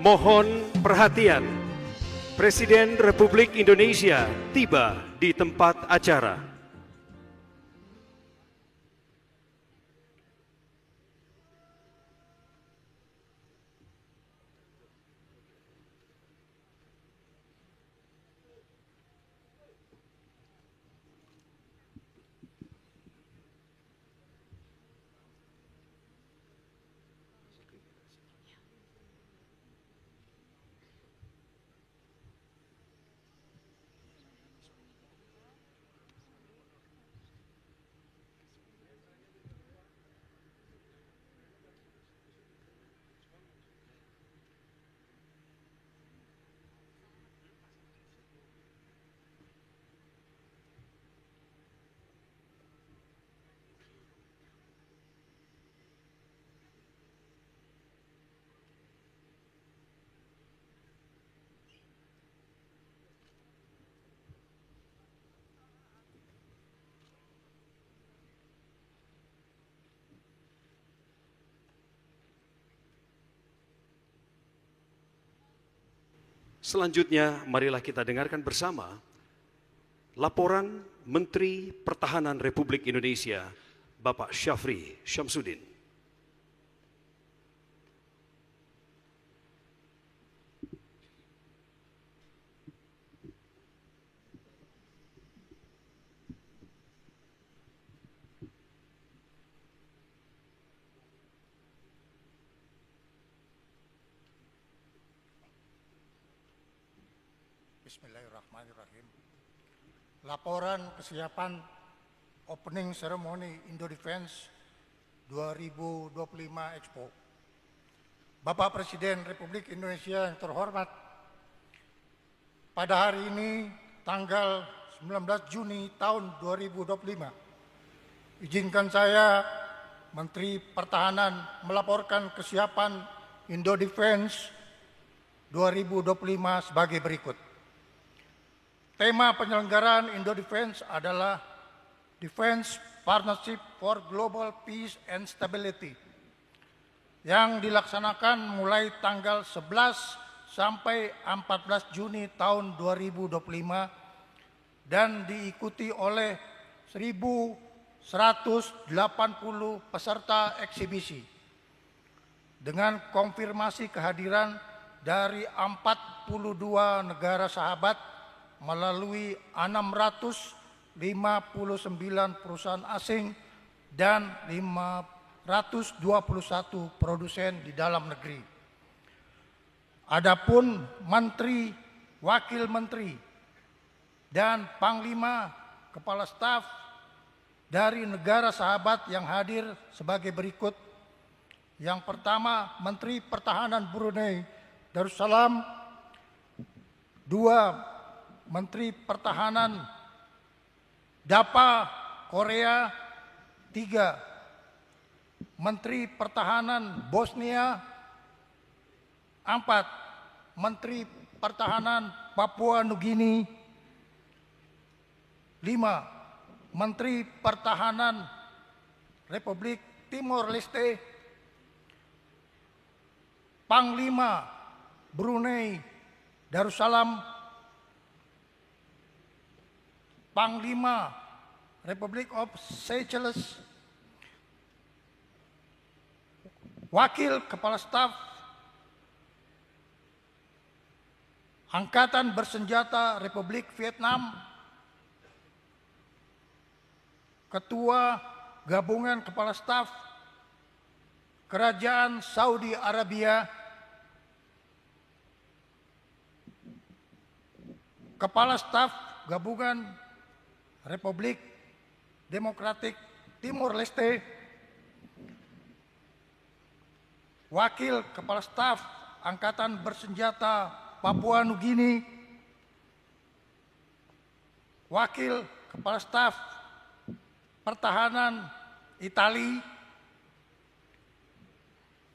Mohon perhatian, Presiden Republik Indonesia tiba di tempat acara. Selanjutnya, marilah kita dengarkan bersama laporan Menteri Pertahanan Republik Indonesia, Bapak Syafri Syamsuddin. Bismillahirrahmanirrahim. Laporan kesiapan Opening Ceremony Indo Defense 2025 Expo. Bapak Presiden Republik Indonesia yang terhormat, pada hari ini tanggal 19 Juni tahun 2025, izinkan saya Menteri Pertahanan melaporkan kesiapan Indo Defense 2025 sebagai berikut. Tema penyelenggaraan Indo Defense adalah Defense Partnership for Global Peace and Stability yang dilaksanakan mulai tanggal 11 sampai 14 Juni tahun 2025 dan diikuti oleh 1.180 peserta eksibisi dengan konfirmasi kehadiran dari 42 negara sahabat melalui 659 perusahaan asing dan 521 produsen di dalam negeri. Adapun menteri, wakil menteri, dan panglima kepala staf dari negara sahabat yang hadir sebagai berikut. Yang pertama, Menteri Pertahanan Brunei Darussalam. 2, Menteri Pertahanan DAPA Korea. 3, Menteri Pertahanan Bosnia. 4, Menteri Pertahanan Papua Nugini. 5, Menteri Pertahanan Republik Timor Leste. Panglima Brunei Darussalam. Panglima Republic of Seychelles, Wakil Kepala Staf Angkatan Bersenjata Republik Vietnam, Ketua Gabungan Kepala Staf Kerajaan Saudi Arabia, Kepala Staf Gabungan Republik Demokratik Timor Leste, Wakil Kepala Staf Angkatan Bersenjata Papua Nugini, Wakil Kepala Staf Pertahanan Italia,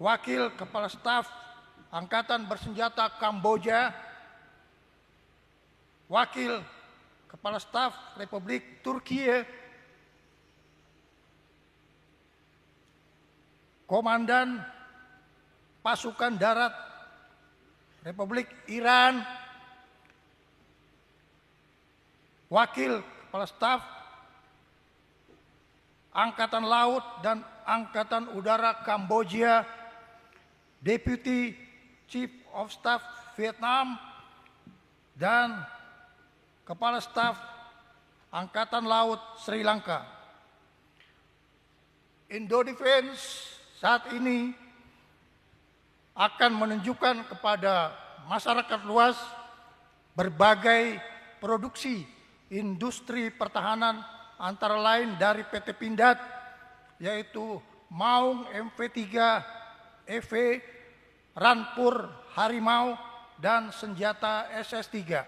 Wakil Kepala Staf Angkatan Bersenjata Kamboja, Wakil Kepala Staf Republik Turkiye, Komandan Pasukan Darat Republik Iran, Wakil Kepala Staf Angkatan Laut dan Angkatan Udara Kamboja, Deputy Chief of Staff Vietnam, dan Kepala Staf Angkatan Laut Sri Lanka. Indodefense saat ini akan menunjukkan kepada masyarakat luas berbagai produksi industri pertahanan antara lain dari PT Pindad, yaitu Maung MV3 EV, Rampur Harimau, dan senjata SS3.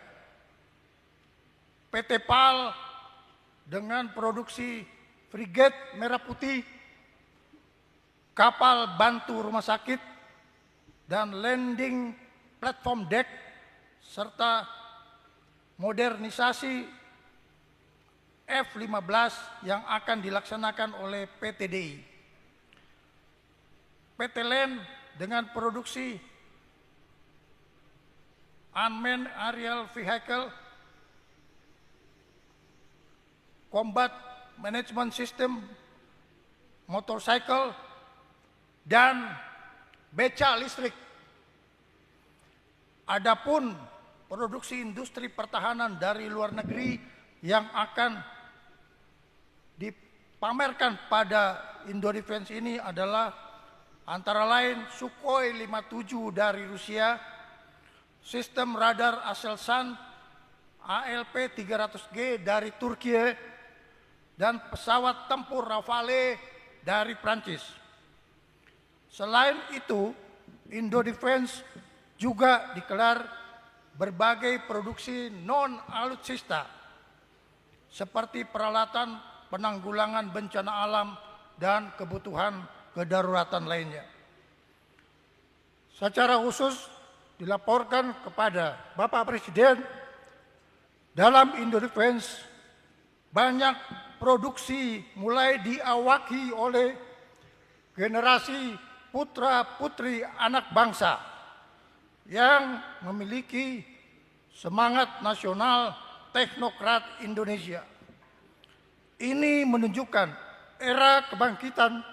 PT PAL dengan produksi frigate Merah Putih, kapal bantu rumah sakit, dan landing platform deck, serta modernisasi F-15 yang akan dilaksanakan oleh PT DI. PT LAN dengan produksi Unmanned Aerial Vehicle, Combat Management System, motorcycle, dan beca listrik. Adapun produksi industri pertahanan dari luar negeri yang akan dipamerkan pada Indodefense ini adalah antara lain Sukhoi 57 dari Rusia, sistem radar Aselsan ALP 300G dari Turki, dan pesawat tempur Rafale dari Prancis. Selain itu, Indodefense juga dikelar berbagai produksi non-alutsista seperti peralatan penanggulangan bencana alam dan kebutuhan kedaruratan lainnya. Secara khusus dilaporkan kepada Bapak Presiden, dalam Indodefense banyak produksi mulai diawaki oleh generasi putra-putri anak bangsa yang memiliki semangat nasional teknokrat Indonesia. Ini menunjukkan era kebangkitan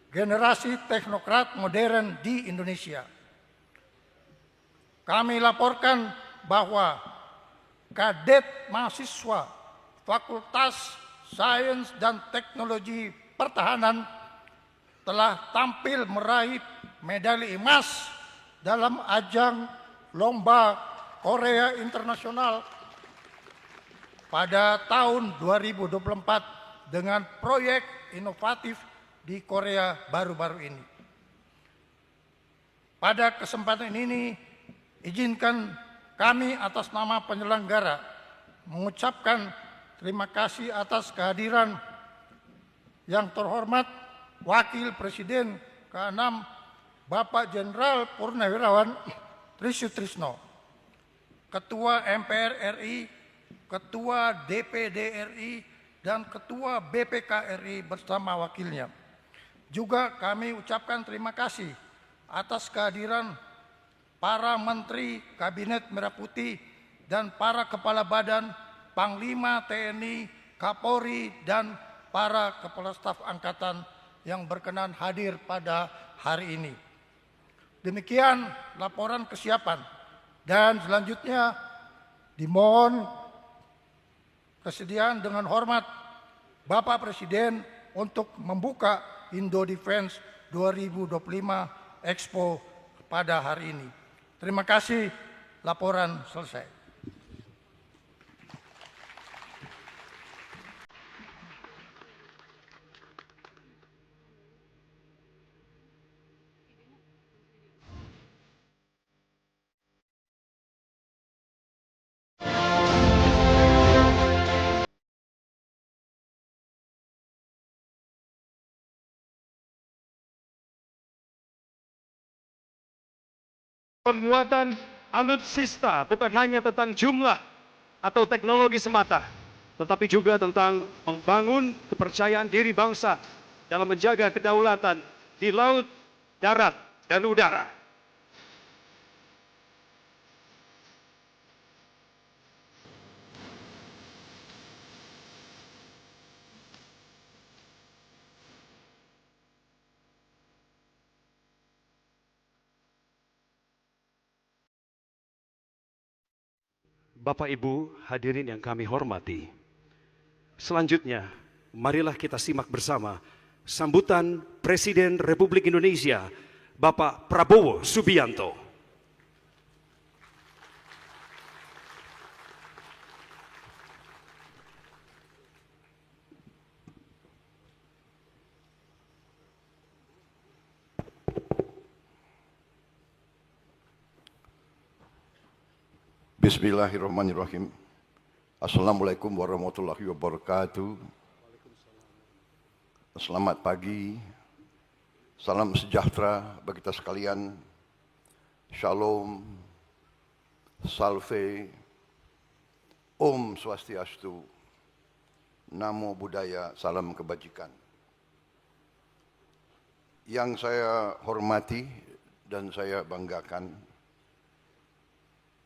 generasi teknokrat modern di Indonesia. Kami laporkan bahwa kadet mahasiswa Fakultas Sains dan Teknologi Pertahanan telah tampil meraih medali emas dalam ajang Lomba Korea Internasional pada tahun 2024 dengan proyek inovatif di Korea baru-baru ini. Pada kesempatan ini, izinkan kami atas nama penyelenggara mengucapkan terima kasih atas kehadiran yang terhormat Wakil Presiden ke-6 Bapak Jenderal Purnawirawan Trisutrisno, Ketua MPR RI, Ketua DPD RI, dan Ketua BPK RI bersama wakilnya. Juga kami ucapkan terima kasih atas kehadiran para Menteri Kabinet Merah Putih dan para Kepala Badan, Panglima TNI, Kapolri, dan para Kepala Staf Angkatan yang berkenan hadir pada hari ini. Demikian laporan kesiapan, dan selanjutnya dimohon kesediaan dengan hormat Bapak Presiden untuk membuka Indodefense 2025 Expo pada hari ini. Terima kasih, laporan selesai. Penguatan alutsista bukan hanya tentang jumlah atau teknologi semata, tetapi juga tentang membangun kepercayaan diri bangsa dalam menjaga kedaulatan di laut, darat, dan udara. Bapak Ibu hadirin yang kami hormati. Selanjutnya, marilah kita simak bersama sambutan Presiden Republik Indonesia, Bapak Prabowo Subianto. Bismillahirrahmanirrahim. Assalamualaikum warahmatullahi wabarakatuh. Selamat pagi. Salam sejahtera bagi kita sekalian. Shalom. Salve. Om Swastiastu. Namo Buddhaya. Salam kebajikan. Yang saya hormati dan saya banggakan,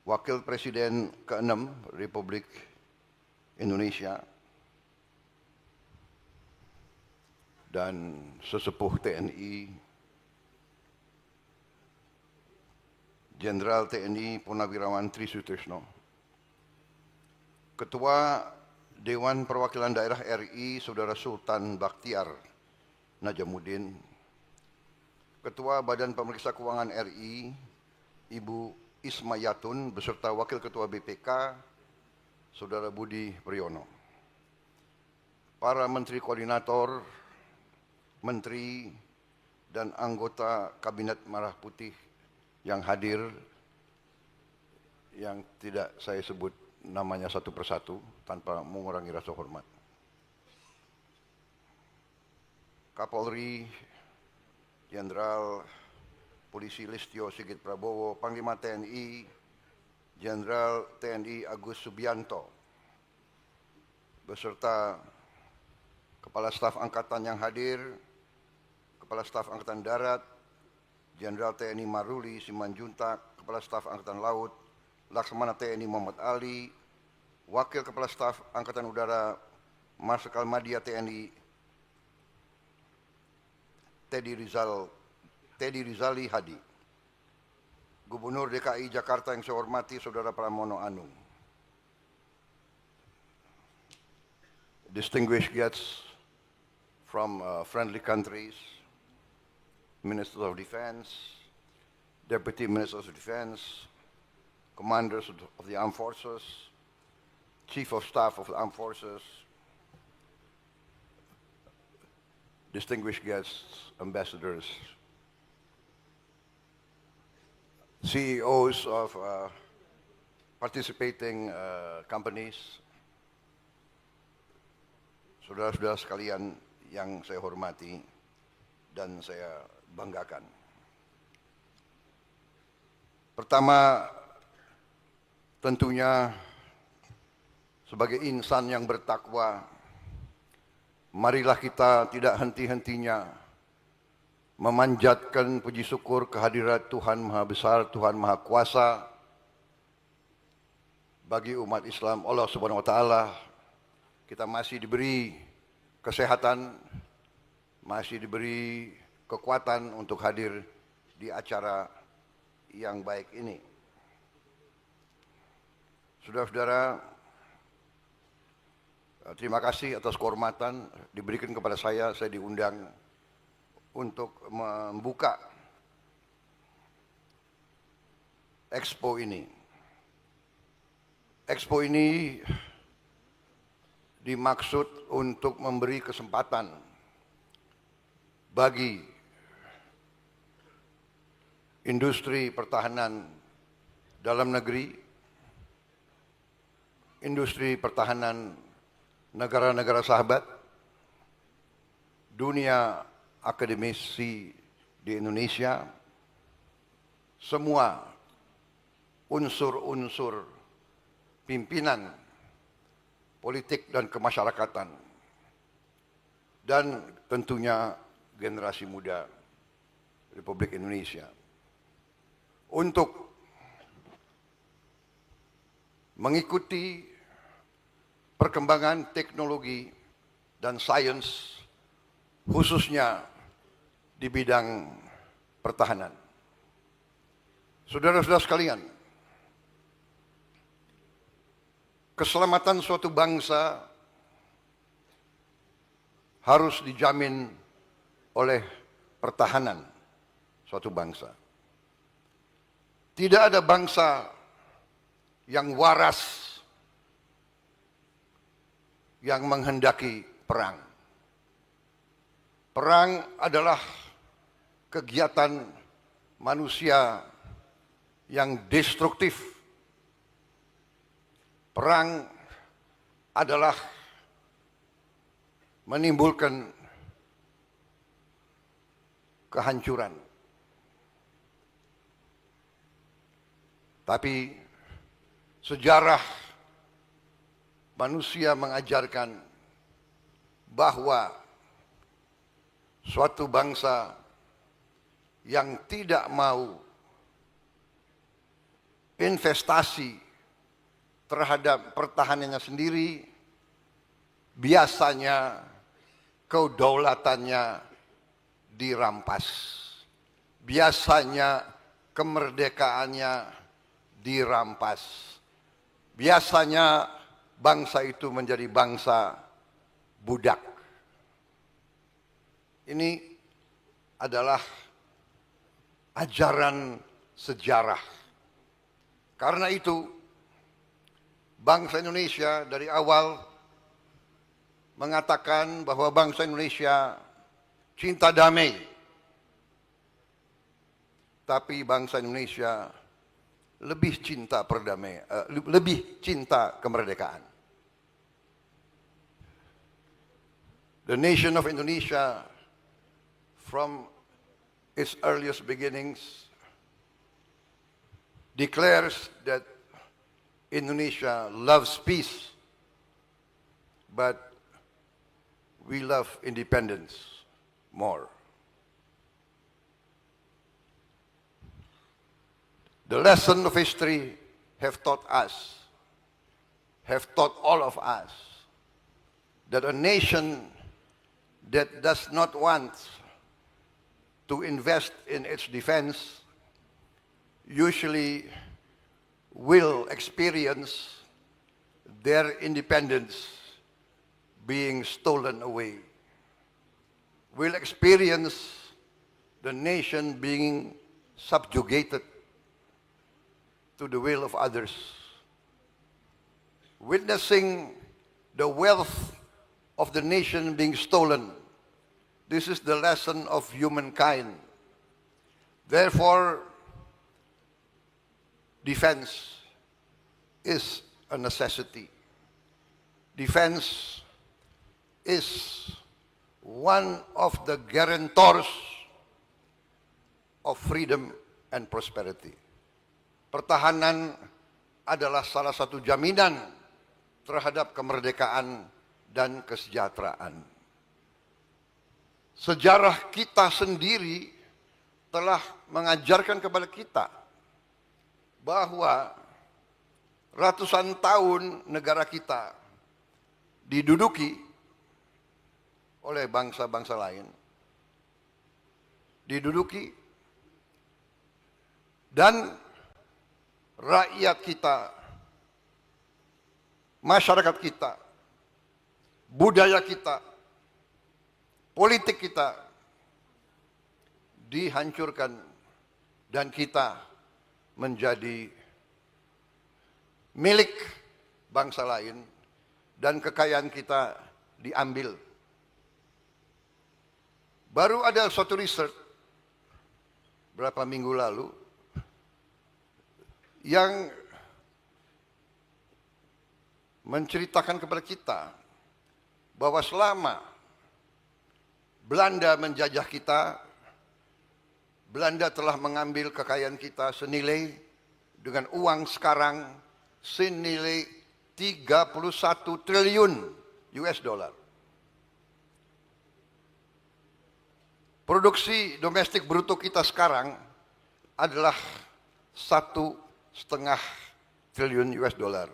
Wakil Presiden ke-6 Republik Indonesia dan sesepuh TNI, Jenderal TNI Purnawirawan Tri Sutrisno, Ketua Dewan Perwakilan Daerah RI Saudara Sultan Bakhtiar Najamuddin, Ketua Badan Pemeriksa Keuangan RI Ibu Ismayatun beserta Wakil Ketua BPK Saudara Budi Priyono, para Menteri Koordinator, Menteri dan anggota Kabinet Merah Putih yang hadir, yang tidak saya sebut namanya satu persatu tanpa mengurangi rasa hormat. Kapolri Jenderal Polisi Listio Sigit Prabowo, Panglima TNI Jenderal TNI Agus Subianto, beserta Kepala Staf Angkatan yang hadir, Kepala Staf Angkatan Darat Jenderal TNI Maruli Simanjuntak, Kepala Staf Angkatan Laut Laksamana TNI Muhammad Ali, Wakil Kepala Staf Angkatan Udara Marsikal Madya TNI Teddy Rizali Hadi, Gubernur DKI Jakarta yang saya hormati Saudara Pramono Anung, distinguished guests from friendly countries, Ministers of Defense, Deputy Ministers of Defense, Commanders of the Armed Forces, Chief of Staff of the Armed Forces, distinguished guests, ambassadors, CEOs of participating companies, saudara-saudara sekalian yang saya hormati dan saya banggakan. Pertama, tentunya sebagai insan yang bertakwa, marilah kita tidak henti-hentinya memanjatkan puji syukur kehadirat Tuhan Maha Besar, Tuhan Maha Kuasa bagi umat Islam. Allah Subhanahu wa Ta'ala, kita masih diberi kesehatan, masih diberi kekuatan untuk hadir di acara yang baik ini. Saudara-saudara, terima kasih atas kehormatan diberikan kepada saya diundang untuk membuka Expo ini. Expo ini dimaksud untuk memberi kesempatan bagi industri pertahanan dalam negeri, industri pertahanan negara-negara sahabat, dunia akademisi di Indonesia, semua unsur-unsur pimpinan politik dan kemasyarakatan, dan tentunya generasi muda Republik Indonesia untuk mengikuti perkembangan teknologi dan sains, khususnya di bidang pertahanan. Saudara-saudara sekalian, keselamatan suatu bangsa harus dijamin oleh pertahanan suatu bangsa. Tidak ada bangsa yang waras yang menghendaki perang. Perang adalah kegiatan manusia yang destruktif. Perang adalah menimbulkan kehancuran. Tapi sejarah manusia mengajarkan bahwa suatu bangsa yang tidak mau investasi terhadap pertahanannya sendiri, biasanya kedaulatannya dirampas. Biasanya kemerdekaannya dirampas. Biasanya bangsa itu menjadi bangsa budak. Ini adalah ajaran sejarah. Karena itu, bangsa Indonesia dari awal mengatakan bahwa bangsa Indonesia cinta damai. Tapi bangsa Indonesia lebih cinta perdamaian, lebih cinta kemerdekaan. The nation of Indonesia, from its earliest beginnings, declares that Indonesia loves peace, but we love independence more. The lesson of history have taught all of us, that a nation that does not want to invest in its defense usually will experience their independence being stolen away, will experience the nation being subjugated to the will of others, witnessing the wealth of the nation being stolen. This is the lesson of humankind. Therefore, defense is a necessity. Defense is one of the guarantors of freedom and prosperity. Pertahanan adalah salah satu jaminan terhadap kemerdekaan dan kesejahteraan. Sejarah kita sendiri telah mengajarkan kepada kita bahwa ratusan tahun negara kita diduduki oleh bangsa-bangsa lain, diduduki, dan rakyat kita, masyarakat kita, budaya kita, politik kita dihancurkan dan kita menjadi milik bangsa lain dan kekayaan kita diambil. Baru ada suatu riset berapa minggu lalu yang menceritakan kepada kita bahwa selama Belanda menjajah kita, Belanda telah mengambil kekayaan kita senilai dengan uang sekarang senilai 31 triliun US dollar. Produksi domestik bruto kita sekarang adalah 1,5 triliun US dollar.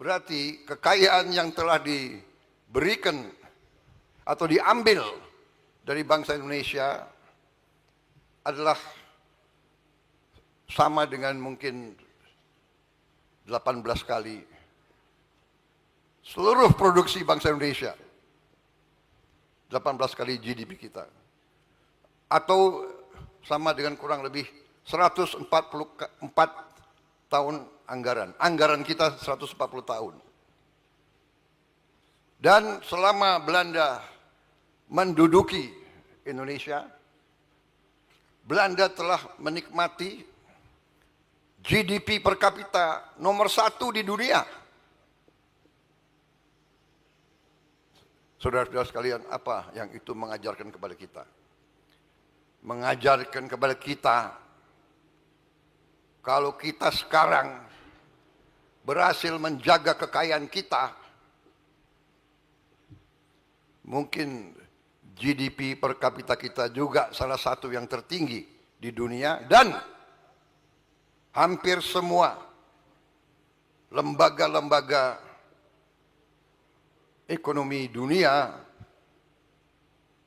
Berarti kekayaan yang telah diberikan atau diambil dari bangsa Indonesia adalah sama dengan mungkin 18 kali seluruh produksi bangsa Indonesia. 18 kali GDP kita. Atau sama dengan kurang lebih 144 tahun anggaran. Anggaran kita 140 tahun. Dan selama Belanda menduduki Indonesia, Belanda telah menikmati GDP per kapita nomor 1 di dunia. Saudara-saudara sekalian, apa yang itu mengajarkan kepada kita? Mengajarkan kepada kita, kalau kita sekarang berhasil menjaga kekayaan kita, mungkin GDP per kapita kita juga salah satu yang tertinggi di dunia, dan hampir semua lembaga-lembaga ekonomi dunia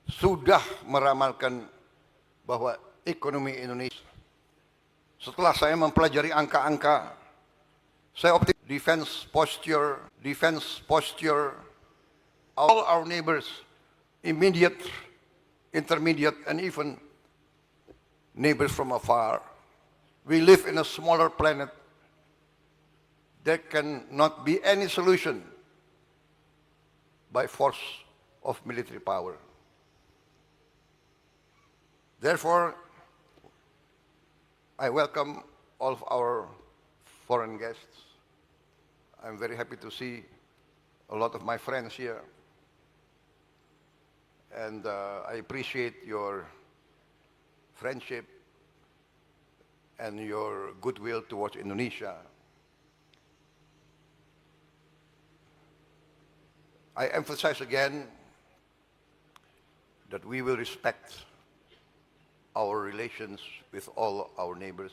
sudah meramalkan bahwa ekonomi Indonesia, setelah saya mempelajari angka-angka, saya optimis defense posture, all our neighbors, immediate, intermediate, and even neighbors from afar. We live in a smaller planet. There cannot be any solution by force of military power. Therefore, I welcome all of our foreign guests. I'm very happy to see a lot of my friends here. And I appreciate your friendship and your goodwill towards Indonesia. I emphasize again that we will respect our relations with all our neighbors.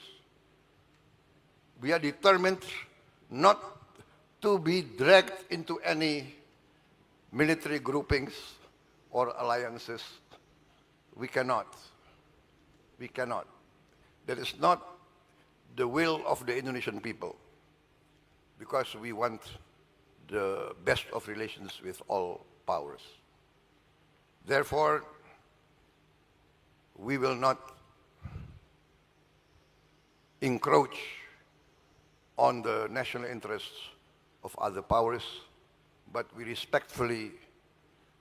We are determined not to be dragged into any military groupings or alliances. We cannot. We cannot. That is not the will of the Indonesian people, because we want the best of relations with all powers. Therefore, we will not encroach on the national interests of other powers, but we respectfully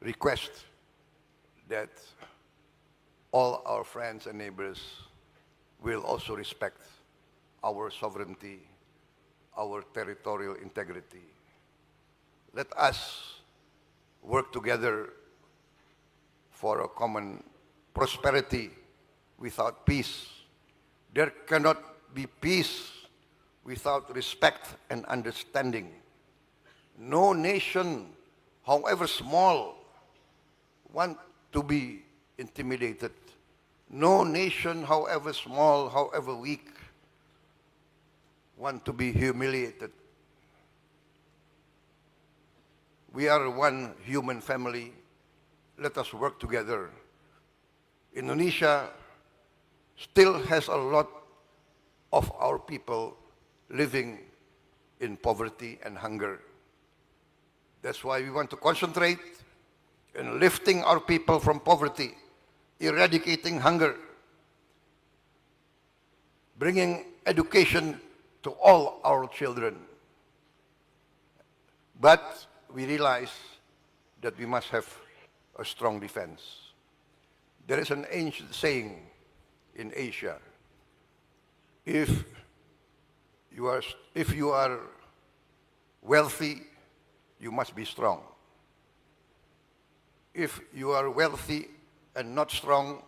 request that all our friends and neighbors will also respect our sovereignty, our territorial integrity. Let us work together for a common prosperity without peace. There cannot be peace without respect and understanding. No nation, however small, want to be intimidated. No nation, however small, however weak, want to be humiliated. We are one human family. Let us work together. Indonesia still has a lot of our people living in poverty and hunger. That's why we want to concentrate in lifting our people from poverty, eradicating hunger, bringing education to all our children. But we realize that we must have a strong defense. There is an ancient saying in Asia: if you are wealthy, you must be strong. If you are wealthy and not strong,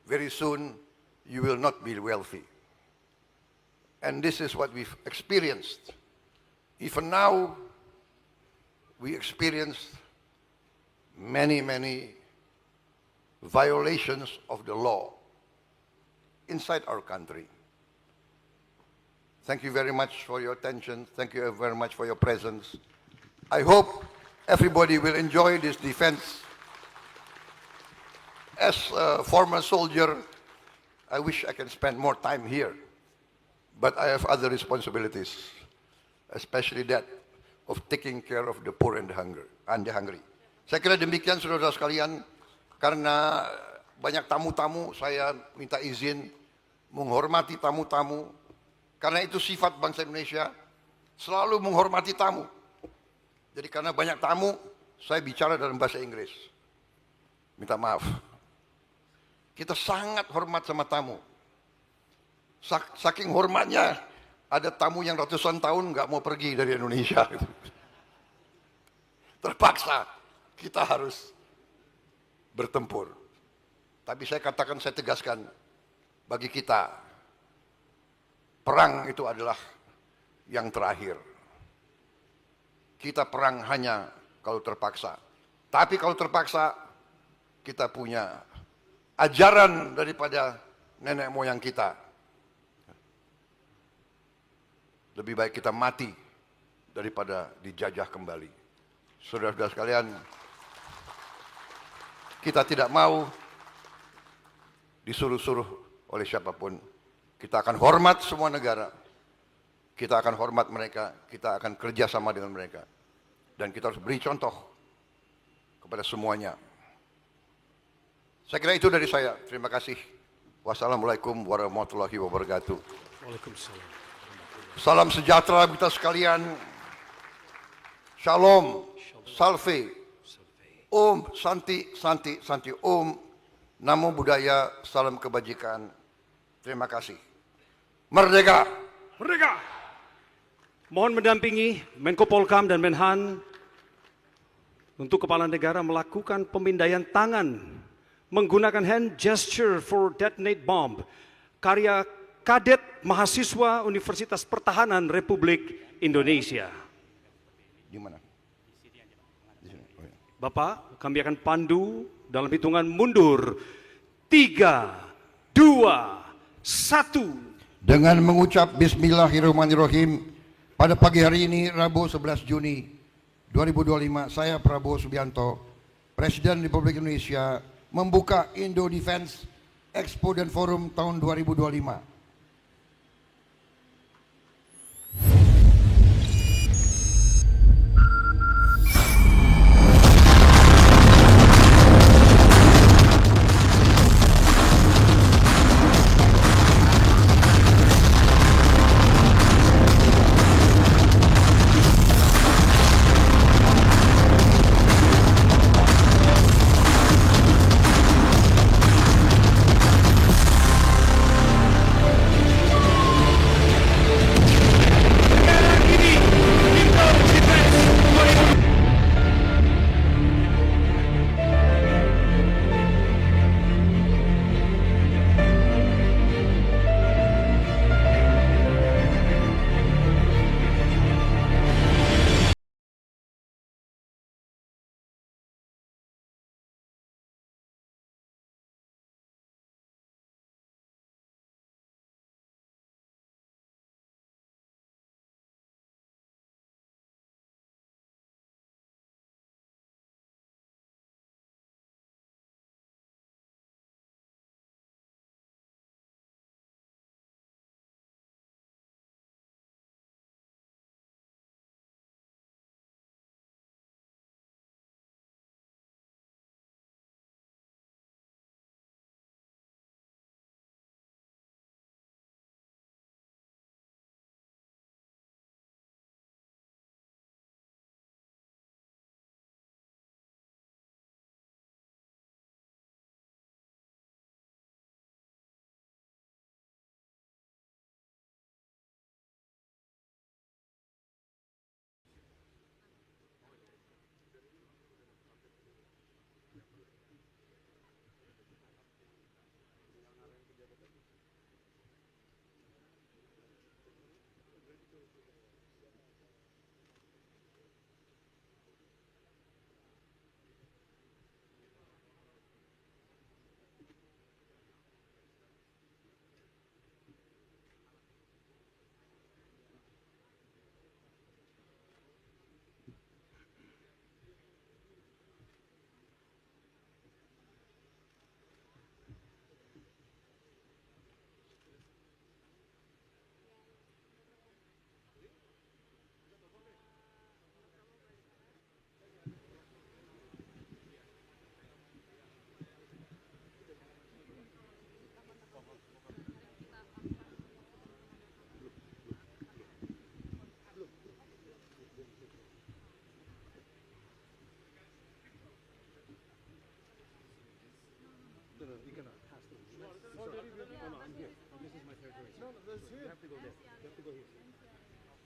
very soon you will not be wealthy. And this is what we've experienced. Even now, we experienced many violations of the law inside our country. Thank you very much for your attention. Thank you very much for your presence. I hope everybody will enjoy this defense. As a former soldier, I wish I can spend more time here, but I have other responsibilities, especially that of taking care of the poor and the hungry. Saya kira demikian saudara sekalian, karena banyak tamu-tamu, saya minta izin menghormati tamu-tamu, karena itu sifat bangsa Indonesia, selalu menghormati tamu. Jadi karena banyak tamu, saya bicara dalam bahasa Inggris. Minta maaf. Kita sangat hormat sama tamu. Saking hormatnya, ada tamu yang ratusan tahun nggak mau pergi dari Indonesia. Terpaksa kita harus bertempur. Tapi saya katakan, saya tegaskan, bagi kita, perang itu adalah yang terakhir. Kita perang hanya kalau terpaksa. Tapi kalau terpaksa, kita punya ajaran daripada nenek moyang kita. Lebih baik kita mati daripada dijajah kembali. Saudara-saudara sekalian, kita tidak mau disuruh-suruh oleh siapapun. Kita akan hormat semua negara. Kita akan hormat mereka. Kita akan kerjasama dengan mereka. Dan kita harus beri contoh kepada semuanya. Saya kira itu dari saya. Terima kasih. Wassalamualaikum warahmatullahi wabarakatuh. Waalaikumsalam. Salam sejahtera kita sekalian. Shalom, salve, Om, Santi, Santi, Santi, Om, Namo Buddhaya, salam kebajikan. Terima kasih. Merdeka! Merdeka! Mohon mendampingi Menko Polkam dan Menhan untuk kepala negara melakukan pemindaian tangan menggunakan hand gesture for detonate bomb karya kadet mahasiswa Universitas Pertahanan Republik Indonesia. Di mana? Bapak, kami akan pandu dalam hitungan mundur. 3, 2, 1. Dengan mengucap Bismillahirrahmanirrahim, pada pagi hari ini, Rabu 11 Juni 2025, saya Prabowo Subianto, Presiden Republik Indonesia, membuka Indo Defense Expo dan Forum tahun 2025.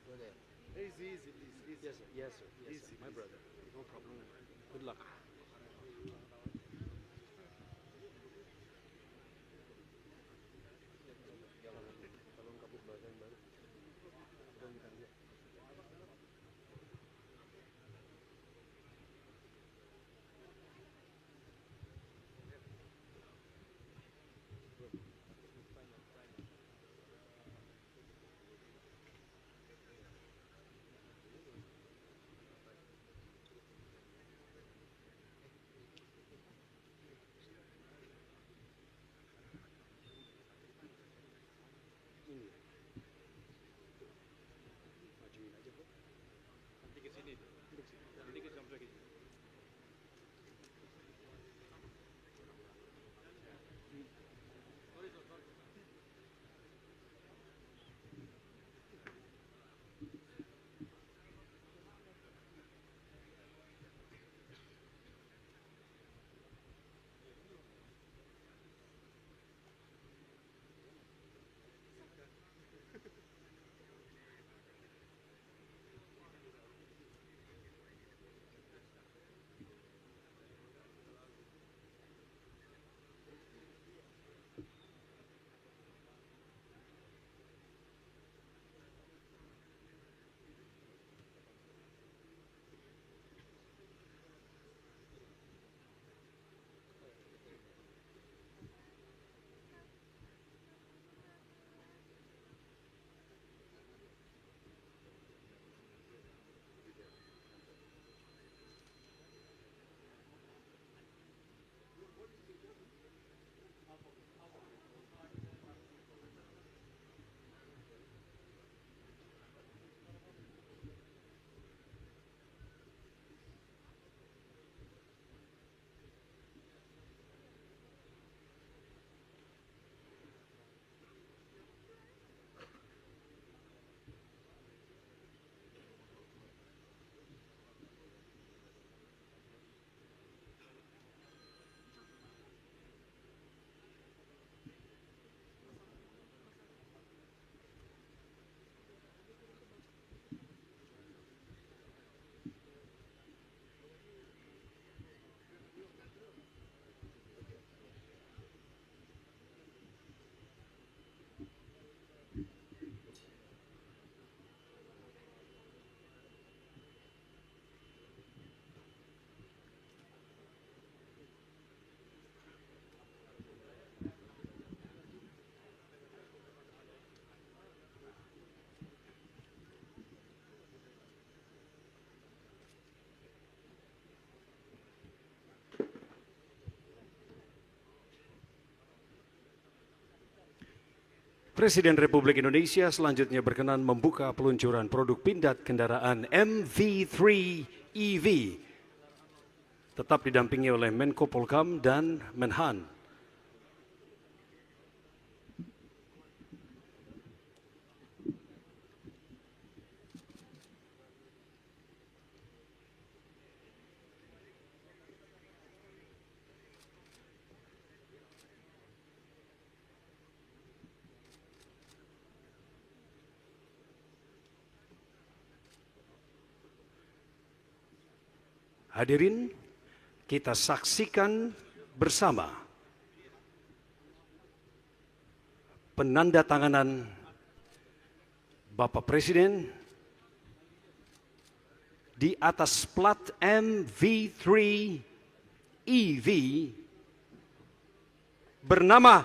Easy, please. Yes, sir. Yes, sir. My brother. No problem. Good luck. Presiden Republik Indonesia selanjutnya berkenan membuka peluncuran produk pindad kendaraan MV3 EV. Tetap didampingi oleh Menko Polhukam dan Menhan. Hadirin, kita saksikan bersama penandatanganan Bapak Presiden di atas plat MV3 EV bernama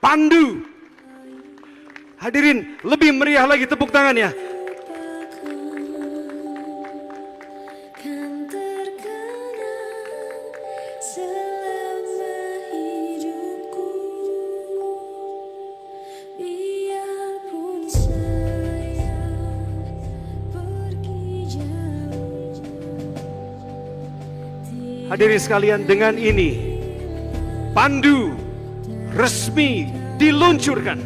Pandu. Hadirin, lebih meriah lagi tepuk tangannya. Hadirin sekalian, dengan ini Pandu resmi diluncurkan.